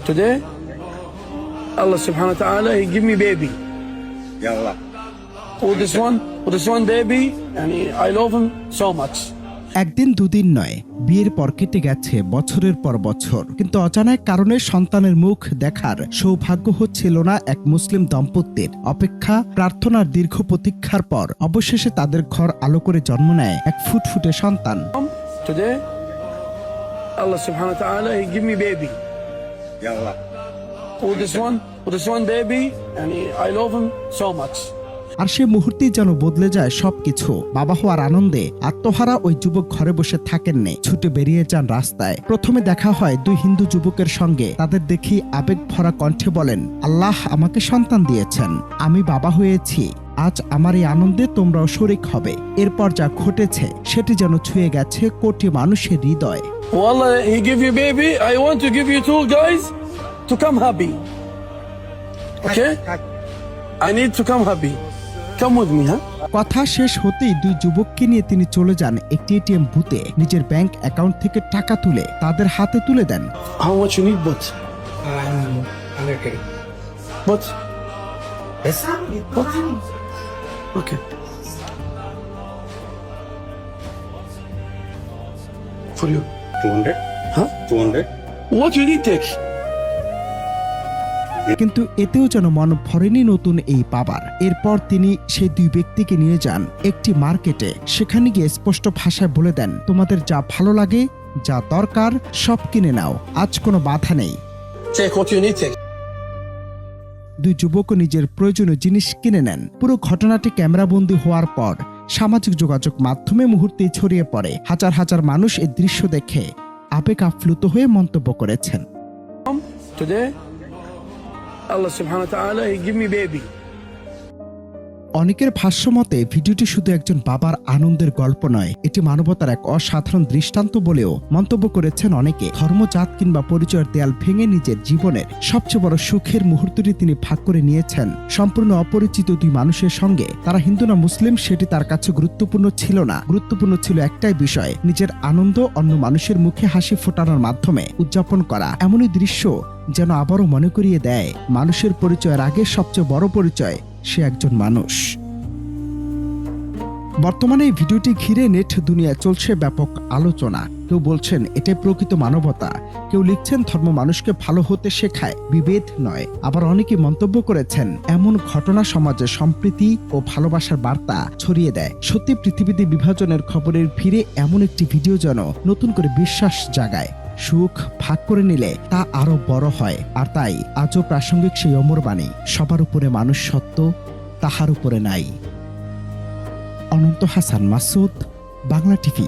Today, Allah subhanahu wa ta'ala, He give me baby. Ya Allah. With this one baby, and I love him so much. একদিন দুদিন নয়, বিয়ের পর কেটে গেছে বছরের পর বছর, কিন্তু অজানা কারণে সন্তানের মুখ দেখার সৌভাগ্য হচ্ছিল না এক মুসলিম দম্পতির। অপেক্ষা, প্রার্থনার দীর্ঘ প্রতীক্ষার পর অবশেষে তাদের ঘর আলো করে জন্ম নেয় এক ফুটফুটে সন্তান। Today, Allah subhanahu wa ta'ala, He give me baby. Ya Allah. With this one baby, and I love him so much. আর সে মুহূর্তেই যেন বদলে যায় সবকিছু। বাবা হওয়ার আনন্দে আত্মহারা ওই যুবক ঘরে বসে থাকেননি, ছুটে বেরিয়ে যান রাস্তায়। প্রথমে দেখা হয় দুই হিন্দু যুবকের সঙ্গে। তাদের দেখি আবেগ ভরা কণ্ঠে বলেন, আল্লাহ আমাকে সন্তান দিয়েছেন, আমি বাবা হয়েছি, আজ আমার এই আনন্দে তোমরাও শরিক হবে। এরপর যা ঘটেছে সেটি যেন ছুঁয়ে গেছে কোটি মানুষের হৃদয়। Wallah, He give you baby. I want to give you two guys to come happy. Okay? I need to come happy. Come with me, huh? কথা শেষ হতেই দুই যুবককে নিয়ে তিনি চলে যান একটি এটিএম বুথে। নিজের ব্যাংক অ্যাকাউন্ট থেকে টাকা তুলে তাদের হাতে তুলে দেন। How much you need, but? 100K. But? Yes. What? Okay. For you. 200. Huh? 200. What you need, take? কিন্তু এতেও যেন মন ভরেনি নতুন এই বাবার। এরপর তিনি সেই দুই ব্যক্তিকে নিয়ে যান একটি মার্কেটে। সেখানে গিয়ে স্পষ্ট ভাষায় বলে দেন, তোমাদের যা ভালো লাগে, যা দরকার সব কিনে নাও, আজ কোনো বাধা নেই। Take what you need, take. দুই যুবক নিজের প্রয়োজনীয় জিনিস কিনে নেন। পুরো ঘটনাটি ক্যামেরাবন্দী হওয়ার পর সামাজিক যোগাযোগ মাধ্যমে মুহূর্তেই ছড়িয়ে পড়ে। হাজার হাজার মানুষ এই দৃশ্য দেখে আবেগ আপ্লুত হয়ে মন্তব্য করেছেন। Today, Allah subhanahu wa ta'ala, He give me baby. অনেকের ভাষ্যমতে ভিডিওটি শুধু একজন বাবার আনন্দের গল্প নয়, এটি মানবতার এক অসাধারণ দৃষ্টান্ত বলেও মন্তব্য করেছেন অনেকে। ধর্মজাত কিংবা পরিচয়ের দেয়াল ভেঙে নিজের জীবনের সবচেয়ে বড় সুখের মুহূর্তটি তিনি ভাগ করে নিয়েছেন সম্পূর্ণ অপরিচিত দুই মানুষের সঙ্গে। তারা হিন্দু না মুসলিম সেটি তার কাছে গুরুত্বপূর্ণ ছিল না। গুরুত্বপূর্ণ ছিল একটাই বিষয়, নিজের আনন্দ অন্য মানুষের মুখে হাসি ফোটানোর মাধ্যমে উদযাপন করা। এমনই দৃশ্য যেন আবারও মনে করিয়ে দেয়, মানুষের পরিচয়ের আগে সবচেয়ে বড় পরিচয় সে একজন মানুষ। বর্তমানে এই ভিডিওটি ঘিরে নেট দুনিয়ায় চলছে ব্যাপক আলোচনা। কেউ বলছেন এটাই প্রকৃত মানবতা, কেউ লিখছেন ধর্ম মানুষকে ভালো হতে শেখায়, বিভেদ নয়। আবার অনেকে মন্তব্য করেছেন এমন ঘটনা সমাজে সম্প্রীতি ও ভালোবাসার বার্তা ছড়িয়ে দেয়। সত্যি পৃথিবীতে বিভাজনের খবরের ভিড়ে এমন একটি ভিডিও যেন নতুন করে বিশ্বাস জাগায়, সুখ ভাগ করে নিলে তা আরো বড় হয়। আর তাই আজও প্রাসঙ্গিক সেই অমর বাণী, সবার উপরে মানুষ সত্য, তাহার উপরে নাই। অনন্ত হাসান মাসুদ, বাংলা টিভি।